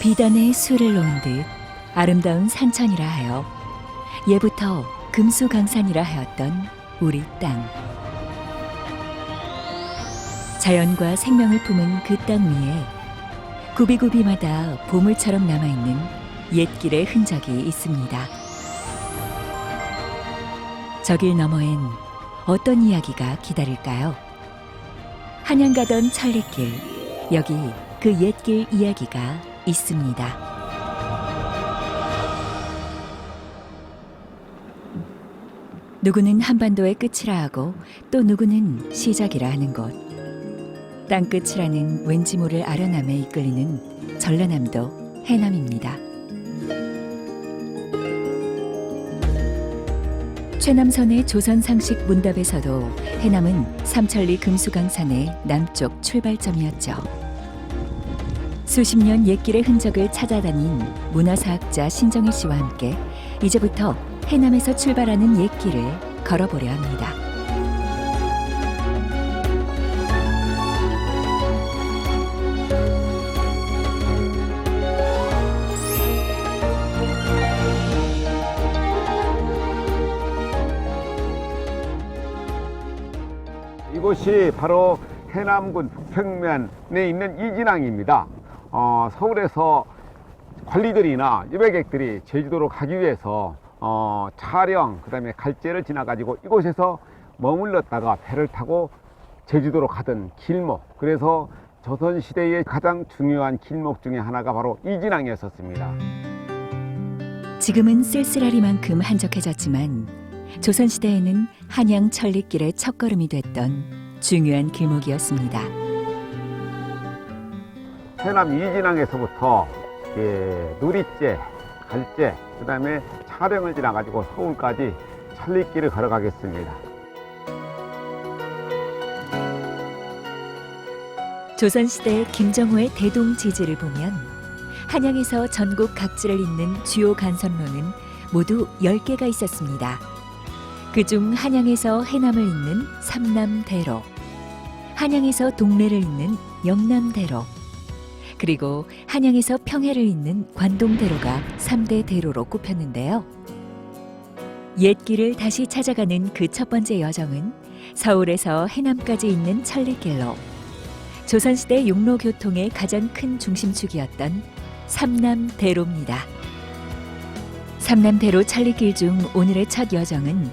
비단에 술을 놓은 듯 아름다운 산천이라 하여 예부터 금수강산이라 하였던 우리 땅. 자연과 생명을 품은 그 땅 위에 구비구비마다 보물처럼 남아있는 옛길의 흔적이 있습니다. 저 길 너머엔 어떤 이야기가 기다릴까요? 한양 가던 천리길, 여기 그 옛길 이야기가 있습니다. 누구는 한반도의 끝이라 하고 또 누구는 시작이라 하는 곳. 땅끝이라는 왠지 모를 아련함에 이끌리는 전라남도 해남입니다. 최남선의 조선상식 문답에서도 해남은 삼천리 금수강산의 남쪽 출발점이었죠. 수십 년 옛길의 흔적을 찾아다닌 문화사학자 신정일 씨와 함께 이제부터 해남에서 출발하는 옛길을 걸어보려 합니다. 이곳이 바로 해남군 북평면에 있는 이진항입니다. 서울에서 관리들이나 여백객들이 제주도로 가기 위해서 촬영, 그 다음에 갈제를 지나가지고 이곳에서 머물렀다가 배를 타고 제주도로 가던 길목, 그래서 조선시대의 가장 중요한 길목 중에 하나가 바로 이진항이었습니다. 지금은 쓸쓸하리만큼 한적해졌지만 조선시대에는 한양 천리길의 첫걸음이 됐던 중요한 길목이었습니다. 해남 이진항에서부터 누리째, 갈제, 그 다음에 촬영을 지나가지고 서울까지 천리길을 걸어가겠습니다. 조선시대 김정호의 대동지지를 보면 한양에서 전국 각지를 잇는 주요 간선로는 모두 10개가 있었습니다. 그중 한양에서 해남을 잇는 삼남대로, 한양에서 동래를 잇는 영남대로, 그리고 한양에서 평해를 잇는 관동대로가 3대 대로로 꼽혔는데요. 옛길을 다시 찾아가는 그 첫 번째 여정은 서울에서 해남까지 있는 천리길로 조선시대 육로교통의 가장 큰 중심축이었던 삼남대로입니다. 삼남대로 천리길 중 오늘의 첫 여정은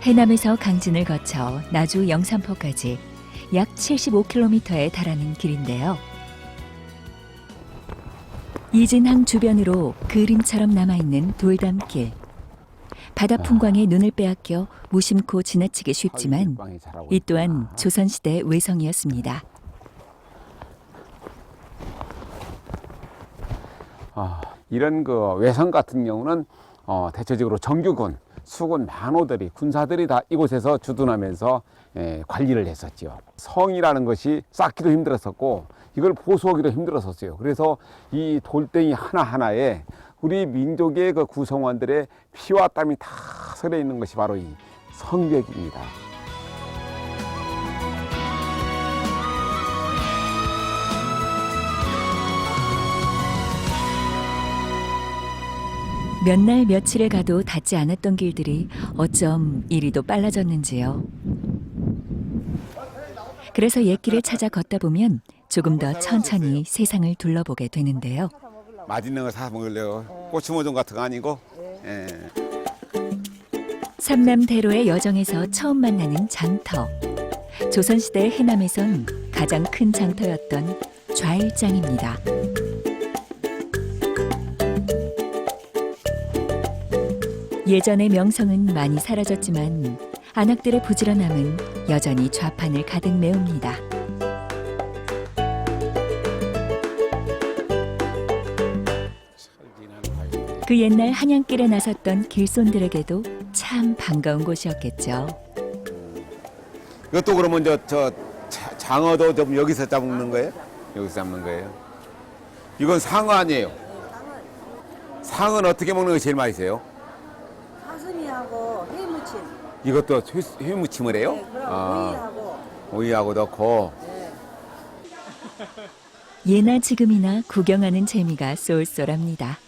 해남에서 강진을 거쳐 나주 영산포까지 약 75km에 달하는 길인데요. 이진항 주변으로 그림처럼 남아있는 돌담길. 바다 풍광에 눈을 빼앗겨 무심코 지나치기 쉽지만 이 또한 조선시대 외성이었습니다. 이런 그 외성 같은 경우는 대체적으로 정규군, 수군, 만호들이, 군사들이 다 이곳에서 주둔하면서 관리를 했었죠. 성이라는 것이 쌓기도 힘들었었고 이걸 보수하기도 힘들었었어요. 그래서 이 돌덩이 하나하나에 우리 민족의 그 구성원들의 피와 땀이 다 서려 있는 것이 바로 이 성벽입니다. 몇 날 며칠에 가도 닿지 않았던 길들이 어쩜 이리도 빨라졌는지요. 그래서 옛길을 찾아 걷다 보면 조금 더 천천히 세상을 둘러보게 되는데요. 맛있는 거 사 먹으려고 꼬치모종 같은 거 아니고. 예. 삼남대로의 여정에서 처음 만나는 장터. 조선시대 해남에선 가장 큰 장터였던 좌일장입니다. 예전의 명성은 많이 사라졌지만 안악들의 부지런함은 여전히 좌판을 가득 메웁니다. 그 옛날 한양길에 나섰던 길손들에게도 참 반가운 곳이었겠죠. 이것도 그러면 장어도 좀 여기서 잡는 거예요? 여기서 잡는 거예요? 이건 상어 아니에요? 상어는 어떻게 먹는 게 제일 맛있어요? 가슴이하고 회무침. 이것도 회무침을 해요? 네, 그럼 오이하고 넣고. 예나 지금이나 구경하는 재미가 쏠쏠합니다.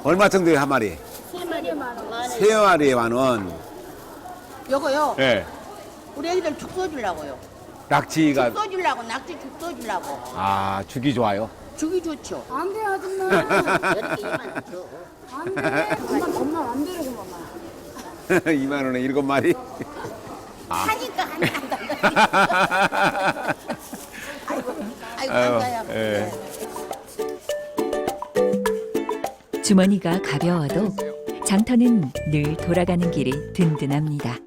얼마 정도에 한 마리? 세 마리 만 원. 세 마리에 10,000원. 요거요. 네. 우리 애기들 죽 써주려고요. 낙지가, 죽 써주려고 낙지 죽 써주려고. 죽이 좋아요. 죽이 좋죠. 안 돼, 아줌마. 이렇게 2만 원 줘. 안 돼. 엄마 맘대로 엄마. 2,000원에 7마리. 하니까 한다. 아이고 감사해요. 예. 주머니가 가벼워도 장터는 늘 돌아가는 길이 든든합니다.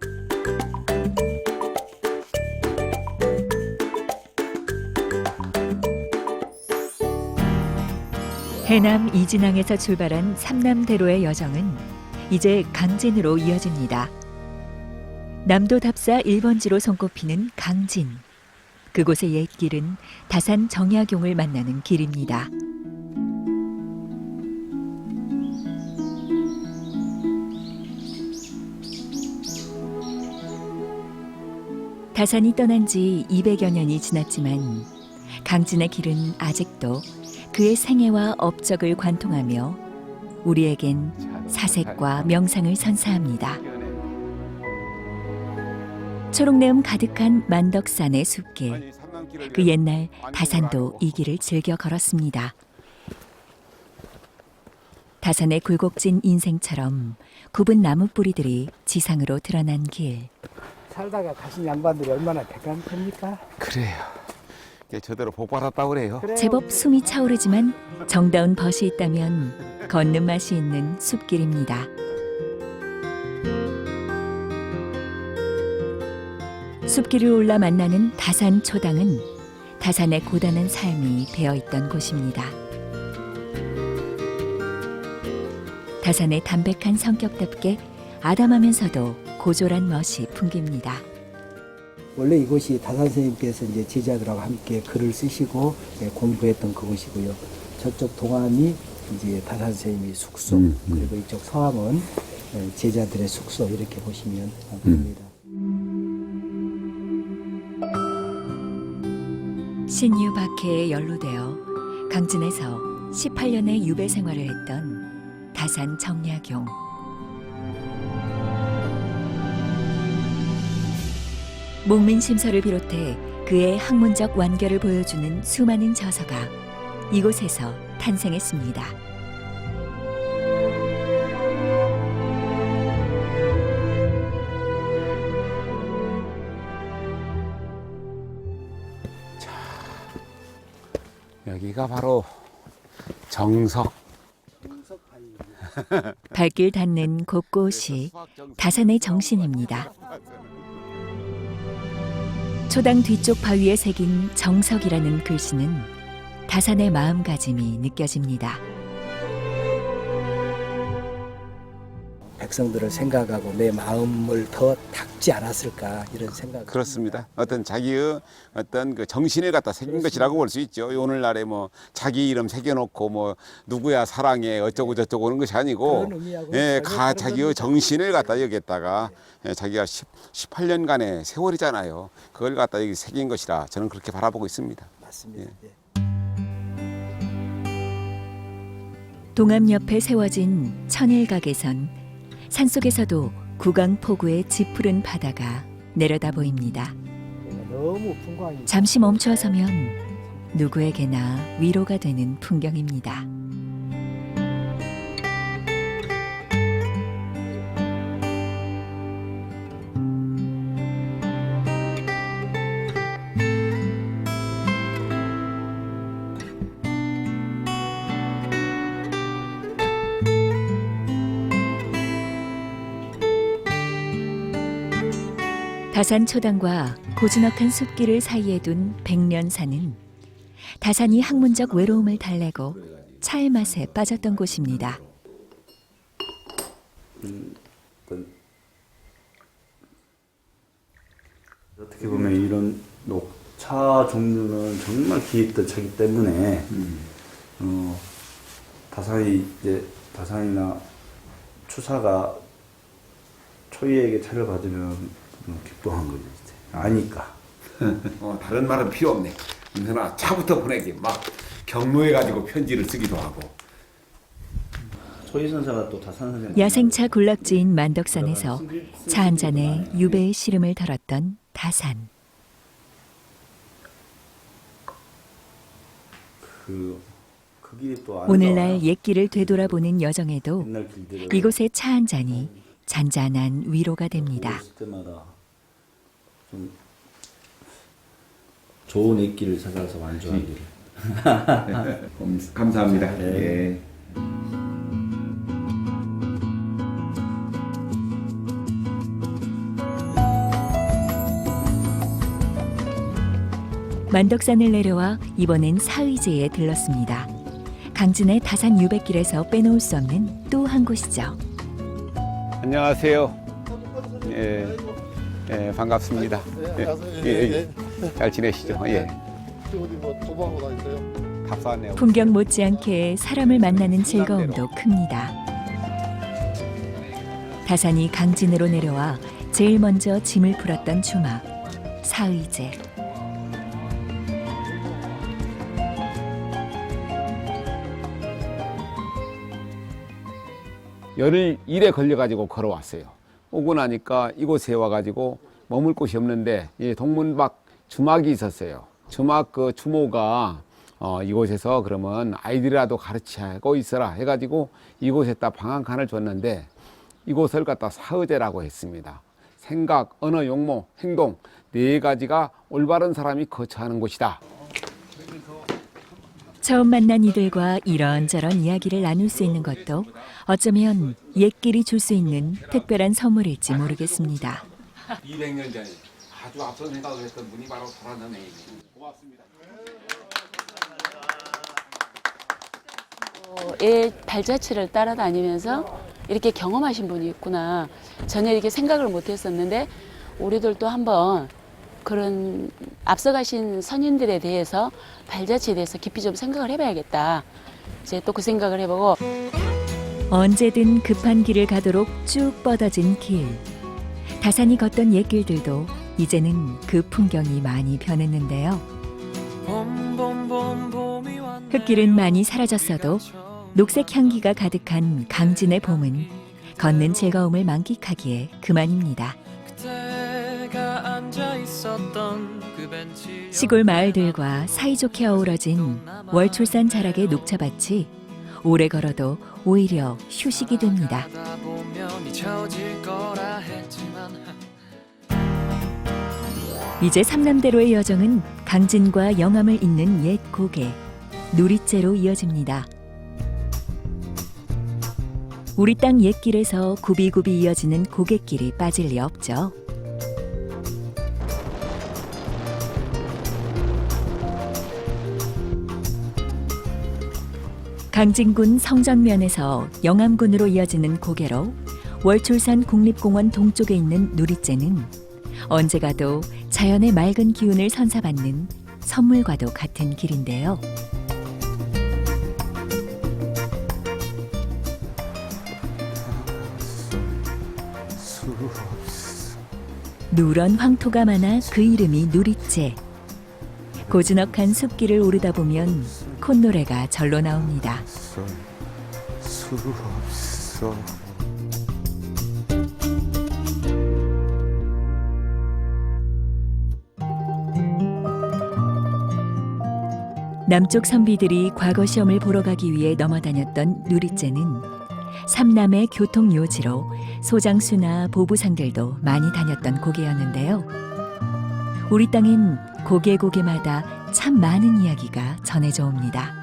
해남 이진항에서 출발한 삼남대로의 여정은 이제 강진으로 이어집니다. 남도 답사 1번지로 손꼽히는 강진. 그곳의 옛길은 다산 정약용을 만나는 길입니다. 다산이 떠난 지 200여 년이 지났지만 강진의 길은 아직도 그의 생애와 업적을 관통하며 우리에겐 사색과 명상을 선사합니다. 초록내음 가득한 만덕산의 숲길. 그 옛날 다산도 이 길을 즐겨 걸었습니다. 다산의 굴곡진 인생처럼 굽은 나무 뿌리들이 지상으로 드러난 길. 살다가 가신 양반들이 얼마나 대단합니까? 그래요. 저대로 복 받았다고 그래요. 제법 숨이 차오르지만 정다운 벗이 있다면 걷는 맛이 있는 숲길입니다. 숲길을 올라 만나는 다산 초당은 다산의 고단한 삶이 배어있던 곳입니다. 다산의 담백한 성격답게 아담하면서도 고졸한 멋이 풍깁니다. 원래 이곳이 다산 선생님께서 이제 제자들하고 함께 글을 쓰시고 공부했던 그곳이고요. 저쪽 동암이 이제 다산 선생님의 숙소, 그리고 이쪽 서암은 제자들의 숙소 이렇게 보시면 됩니다. 신유 박해에 연루되어 강진에서 18년의 유배 생활을 했던 다산 정약용. 목민심서를 비롯해 그의 학문적 완결을 보여주는 수많은 저서가 이곳에서 탄생했습니다. 여기가 바로 정석. 발길 닿는 곳곳이 다산의 정신입니다. 초당 뒤쪽 바위에 새긴 정석이라는 글씨는 다산의 마음가짐이 느껴집니다. 백성들을 생각하고 내 마음을 더 닦지 않았을까 이런 생각. 그렇습니다. 어떤 자기의 어떤 그 정신을 갖다 새긴 것이라고 볼 수 있죠. 오늘날에 뭐 자기 이름 새겨놓고 뭐 누구야 사랑해 어쩌고 저쩌고 그런 것이 아니고, 그런 의미하고는 예, 전혀 자기의 그런 정신을 갖다 여기에다가 자기가 18년간의 세월이잖아요. 그걸 갖다 여기 새긴 것이라 저는 그렇게 바라보고 있습니다. 맞습니다. 예. 동암 옆에 세워진 천일각에선 산속에서도 구강포구의 짙푸른 바다가 내려다 보입니다. 너무 풍광이. 잠시 멈춰서면 누구에게나 위로가 되는 풍경입니다. 다산 초당과 고즈넉한 숲길을 사이에 둔 백년산은 다산이 학문적 외로움을 달래고 차의 맛에 빠졌던 곳입니다. 어떻게 보면 이런 녹차 종류는 정말 기입된 차기 때문에 다산이나 추사가 초이에게 차를 받으면 기뻐한 거지. 아니까. 다른 말은 필요 없네. 은선아 차부터 보내기 막 격노해가지고 편지를 쓰기도 하고. 초이 선사가 또 다산 선생. 야생차 군락지인 만덕산에서 차 한 잔에 유배의 시름을 덜었던 다산. 그게 또 오늘날 옛길을 되돌아보는 여정에도 옛날 길들을 이곳의 차 한 잔이 잔잔한 위로가 됩니다. 있을 때마다 좀 좋은 옛길을 찾아서 완주하기를. 감사합니다. 네. 예. 만덕산을 내려와 이번엔 사의제에 들렀습니다. 강진의 다산 유백길에서 빼놓을 수 없는 또 한 곳이죠. 안녕하세요. 예, 예, 반갑습니다. 잘 지내시죠? 예. 어디 뭐 도망하고 다니세요? 답사하네요. 풍경 못지않게 사람을 만나는 즐거움도 큽니다. 다산이 강진으로 내려와 제일 먼저 짐을 풀었던 주막, 사의제. 열흘 일에 걸려가지고 걸어왔어요. 오고 나니까 이곳에 와가지고 머물 곳이 없는데 동문 밖 주막이 있었어요. 주막 그 주모가 이곳에서 그러면 아이들이라도 가르치고 있어라 해가지고 이곳에 딱 방한칸을 줬는데 이곳을 갖다 사의제라고 했습니다. 생각, 언어, 용모, 행동 네 가지가 올바른 사람이 거처하는 곳이다. 처음 만난 이들과 이런저런 이야기를 나눌 수 있는 것도 어쩌면 옛길이 줄 수 있는 특별한 선물일지 모르겠습니다. 200년 전에 아주 앞선 생각을 했던 분이 바로 설하는 애인. 고맙습니다. 애 발자취를 따라다니면서 이렇게 경험하신 분이 있구나. 전혀 이렇게 생각을 못 했었는데 우리들도 한번 그런 앞서가신 선인들에 대해서 발자취에 대해서 깊이 좀 생각을 해봐야겠다. 이제 또 그 생각을 해보고 언제든 급한 길을 가도록 쭉 뻗어진 길. 다산이 걷던 옛길들도 이제는 그 풍경이 많이 변했는데요. 흙길은 많이 사라졌어도 녹색 향기가 가득한 강진의 봄은 걷는 즐거움을 만끽하기에 그만입니다. 시골 마을들과 사이좋게 어우러진 월출산 자락의 녹차밭이 오래 걸어도 오히려 휴식이 됩니다. 이제 삼남대로의 여정은 강진과 영암을 잇는 옛 고개, 누리째로 이어집니다. 우리 땅 옛길에서 굽이굽이 이어지는 고갯길이 빠질 리 없죠. 강진군 성전면에서 영암군으로 이어지는 고개로 월출산 국립공원 동쪽에 있는 누리째는 언제 가도 자연의 맑은 기운을 선사받는 선물과도 같은 길인데요. 누런 황토가 많아 그 이름이 누리째. 고즈넉한 숲길을 오르다 보면 콧노래가 절로 나옵니다. 수 없어. 남쪽 선비들이 과거 시험을 보러 가기 위해 넘어다녔던 누리째는 삼남의 교통요지로 소장수나 보부상들도 많이 다녔던 고개였는데요. 우리 땅엔 고개고개마다 참 많은 이야기가 전해져 옵니다.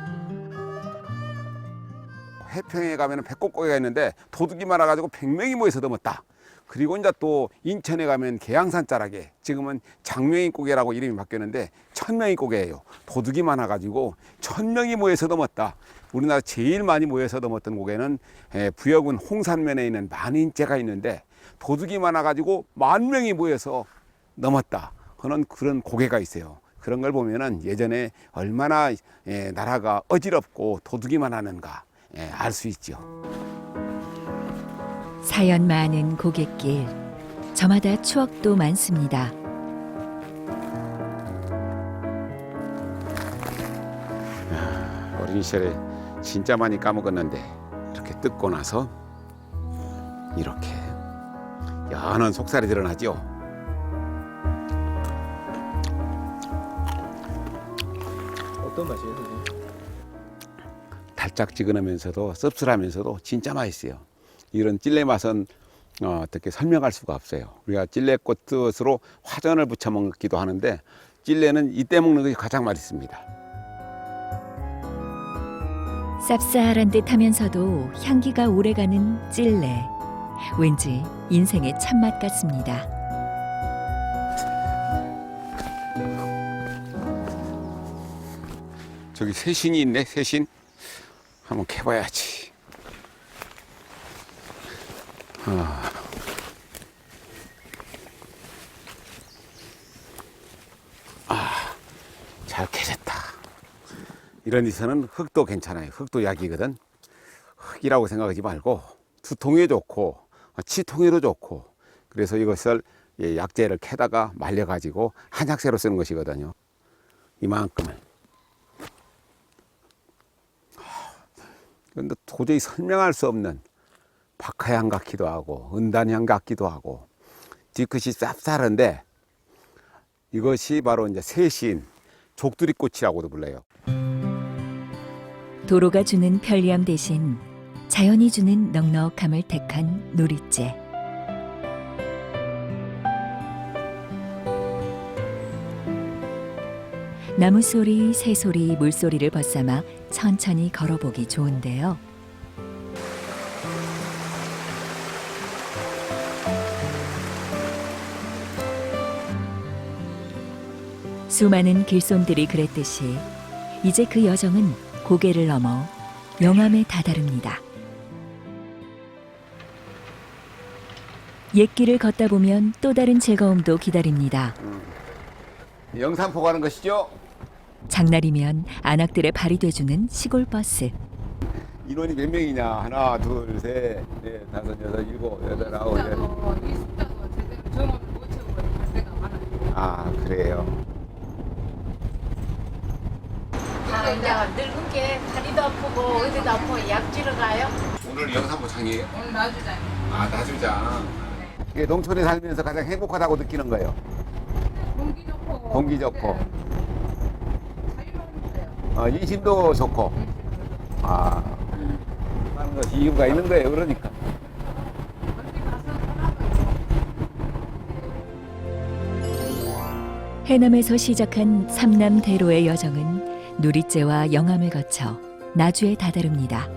해평에 가면 백곡고개가 있는데 도둑이 많아가지고 100명이 모여서 넘었다. 그리고 이제 또 인천에 가면 계양산 자락에 지금은 장명인 고개라고 이름이 바뀌었는데 천명인 고개예요. 도둑이 많아가지고 1000명이 모여서 넘었다. 우리나라 제일 많이 모여서 넘었던 고개는 부여군 홍산면에 있는 만인제가 있는데 도둑이 많아가지고 10,000명이 모여서 넘었다 하는 그런 고개가 있어요. 그런 걸 보면은 예전에 얼마나 나라가 어지럽고 도둑이 많았는가 알 수 있죠. 사연 많은 고갯길, 저마다 추억도 많습니다. 어린 시절에 진짜 많이 까먹었는데 이렇게 뜯고 나서 이렇게 연한 속살이 드러나죠. 어떤 맛이에요, 선생님? 달짝지근하면서도 씁쓸하면서도 진짜 맛있어요. 이런 찔레 맛은 어떻게 설명할 수가 없어요. 우리가 찔레꽃 뜻으로 화전을 부쳐 먹기도 하는데 찔레는 이때 먹는 것이 가장 맛있습니다. 쌉쌀한 듯 하면서도 향기가 오래가는 찔레. 왠지 인생의 참맛 같습니다. 저기 새신이 있네, 새신. 한번 캐봐야지. 잘 캐졌다. 이런 데서는 흙도 괜찮아요. 흙도 약이거든. 흙이라고 생각하지 말고 두통에 좋고 치통에도 좋고 그래서 이것을 약재를 캐다가 말려가지고 한약재로 쓰는 것이거든요. 이만큼을. 그런데 도저히 설명할 수 없는 박하향 같기도 하고 은단향 같기도 하고 뒤끝이 쌉쌀한데 이것이 바로 이제 새신 족두리꽃이라고도 불러요. 도로가 주는 편리함 대신 자연이 주는 넉넉함을 택한 누리째. 나무 소리, 새 소리, 물소리를 벗삼아 천천히 걸어보기 좋은데요. 수많은 길손들이 그랬듯이 이제 그 여정은 고개를 넘어 영암에 다다릅니다. 옛길을 걷다 보면 또 다른 즐거움도 기다립니다. 영산포 가는 것이죠? 장날이면 안악들의 발이 돼주는 시골 버스. 인원이 몇 명이냐? 하나, 둘, 셋, 넷, 다섯, 여섯, 일곱, 여덟, 아홉, 열. 익숙하고 제대로 경험을 못 해보고 갈 때가 많아요. 아, 그래요. 이제 늙은 게 다리도 아프고 어디도 아프고 약지러 가요. 오늘 영산포 장이에요? 오늘 나주장이 아, 나주장. 이게 농촌에 살면서 가장 행복하다고 느끼는 거예요. 공기 좋고 공기 좋고. 자유로운 인심도 좋고. 아, 하는 것이 이유가 있는 거예요. 그러니까. 어디 가서 편하고 해남에서 시작한 삼남대로의 여정은 누리째와 영암을 거쳐 나주에 다다릅니다.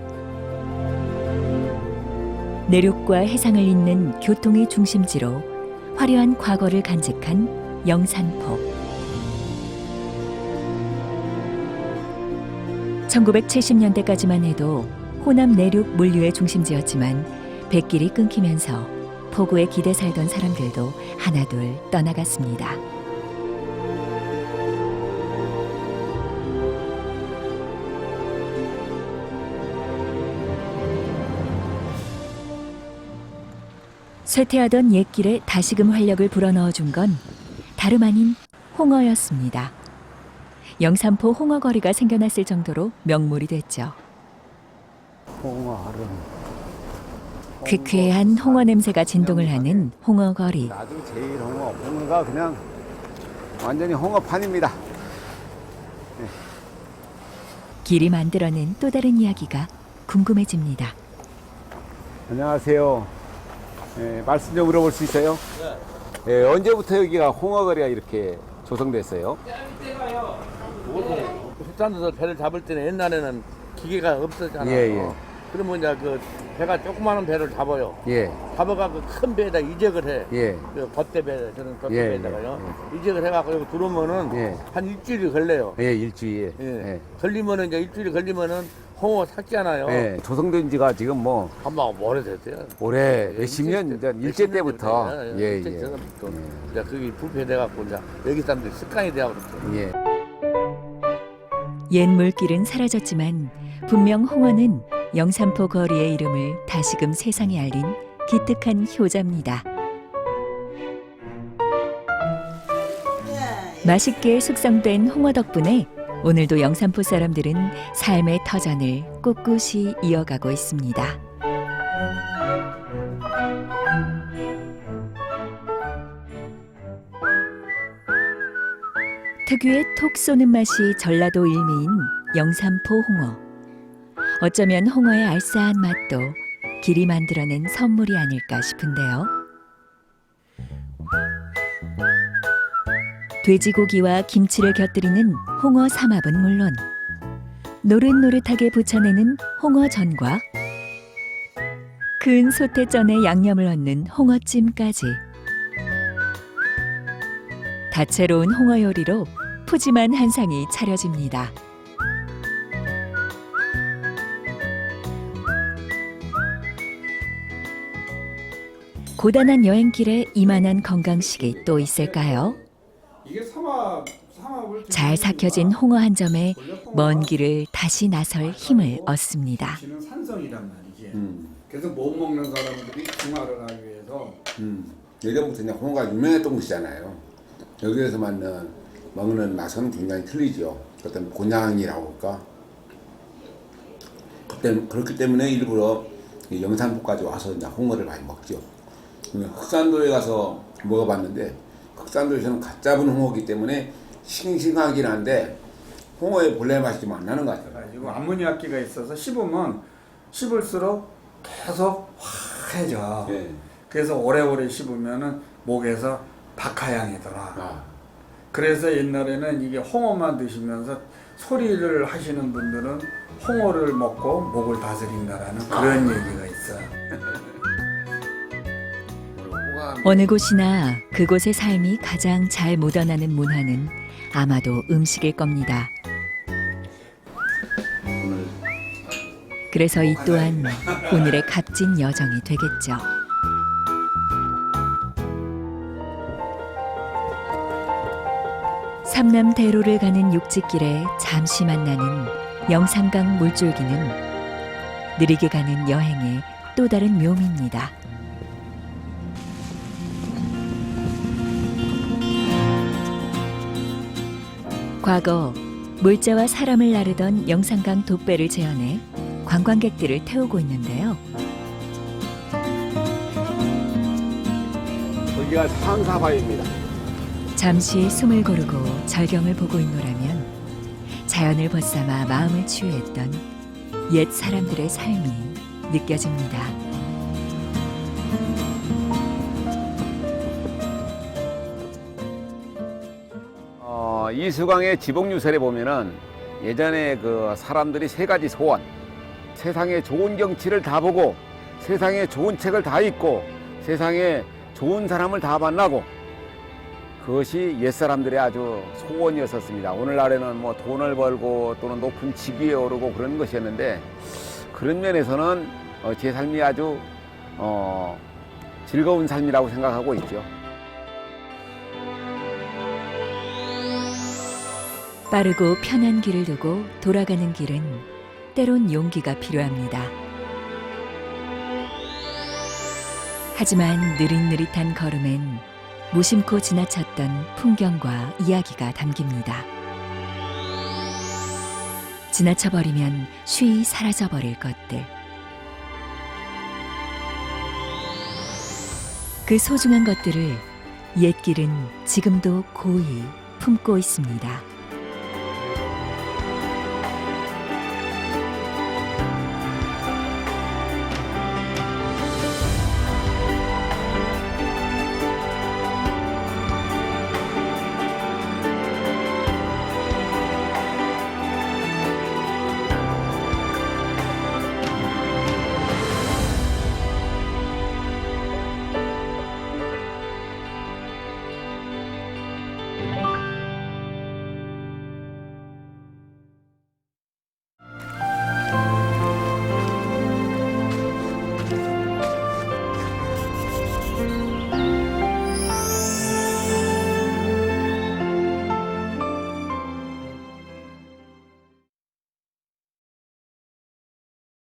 내륙과 해상을 잇는 교통의 중심지로 화려한 과거를 간직한 영산포. 1970년대까지만 해도 호남 내륙 물류의 중심지였지만 백길이 끊기면서 포구에 기대 살던 사람들도 하나둘 떠나갔습니다. 쇠퇴하던 옛길에 다시금 활력을 불어넣어준 건 다름 아닌 홍어였습니다. 영산포 홍어거리가 생겨났을 정도로 명물이 됐죠. 홍어를. 퀴퀴한 홍어 냄새가 진동을 하는 홍어거리. 나도 제일 홍어가 그냥 완전히 홍어판입니다. 길이 만들어낸 또 다른 이야기가 궁금해집니다. 안녕하세요. 말씀 좀 물어볼 수 있어요? 네. 언제부터 여기가 홍어거리가 이렇게 조성됐어요? 숙산에서 배를 잡을 때는 옛날에는 기계가 없었잖아요. 예, 예. 그러면 이제 그 배가 조그마한 배를 잡아요. 예, 잡아가 그 큰 배에다 이적을 해. 예, 그 덧대배, 저는 예, 덧대배에다가요. 이적을 해갖고 여기 들어오면은 예. 한 일주일이 걸려요. 예, 일주일. 예. 걸리면은 이제 일주일이 걸리면은 홍어 삭잖아요. 예, 조성된 지가 지금 뭐 한번 오래됐어요. 올해 몇십 년 전 일제 때부터 예, 일제 예. 때부터 이제 그게 부패돼갖고 이제 여기 사람들이 습관이 돼갖고 예. 옛 물길은 사라졌지만 분명 홍어는 영산포 거리의 이름을 다시금 세상에 알린 기특한 효자입니다. 맛있게 숙성된 홍어 덕분에 오늘도 영산포 사람들은 삶의 터전을 꿋꿋이 이어가고 있습니다. 특유의 톡 쏘는 맛이 전라도 일미인 영산포 홍어. 어쩌면 홍어의 알싸한 맛도 길이 만들어낸 선물이 아닐까 싶은데요. 돼지고기와 김치를 곁들이는 홍어 삼합은 물론 노릇노릇하게 부쳐내는 홍어전과 큰 소태전에 양념을 얹는 홍어찜까지 다채로운 홍어 요리로 푸짐한 한상이 차려집니다. 고단한 여행길에 이만한 건강식이 또 있을까요? 이게 삼합을 잘 삭혀진 홍어 한 점에 먼 길을 다시 나설 힘을 얻습니다. 는 산성이란 말이지. 그래서 못 먹는 사람들이 중화를 하기 위해서 예전부터 그냥 홍어가 유명했던 곳이잖아요. 여기에서 먹는 맛은 굉장히 틀리죠. 어떤 곤양이라고 할까. 그렇기 때문에 일부러 영산포까지 와서 이제 홍어를 많이 먹죠. 흑산도에 가서 먹어봤는데 흑산도에서는 갓 잡은 홍어이기 때문에 싱싱하긴 한데 홍어의 본래 맛이 좀 안 나는 것 같아요. 이거 아모니아기가 있어서 씹을수록 계속 화해져. 예. 그래서 오래오래 씹으면은 목에서 박하향이 돌아. 그래서 옛날에는 이게 홍어만 드시면서 소리를 하시는 분들은 홍어를 먹고 목을 다스린다라는 그런 얘기가 있어요. 어느 곳이나 그곳의 삶이 가장 잘 묻어나는 문화는 아마도 음식일 겁니다. 그래서 이 또한 오늘의 값진 여정이 되겠죠. 삼남대로를 가는 육지길에 잠시 만나는 영산강 물줄기는 느리게 가는 여행의 또 다른 묘미입니다. 과거 물자와 사람을 나르던 영산강 돛배를 재현해 관광객들을 태우고 있는데요. 여기가 상사바위입니다. 잠시 숨을 고르고 절경을 보고 있노라면 자연을 벗삼아 마음을 치유했던 옛 사람들의 삶이 느껴집니다. 이수강의 지복유설에 보면은 예전에 그 사람들이 세 가지 소원, 세상에 좋은 경치를 다 보고 세상에 좋은 책을 다 읽고 세상에 좋은 사람을 다 만나고, 그것이 옛사람들의 아주 소원이었었습니다. 오늘날에는 뭐 돈을 벌고 또는 높은 직위에 오르고 그런 것이었는데, 그런 면에서는 제 삶이 아주 즐거운 삶이라고 생각하고 있죠. 빠르고 편한 길을 두고 돌아가는 길은 때론 용기가 필요합니다. 하지만 느릿느릿한 걸음엔 무심코 지나쳤던 풍경과 이야기가 담깁니다. 지나쳐버리면 쉬이 사라져버릴 것들. 그 소중한 것들을 옛길은 지금도 고이 품고 있습니다.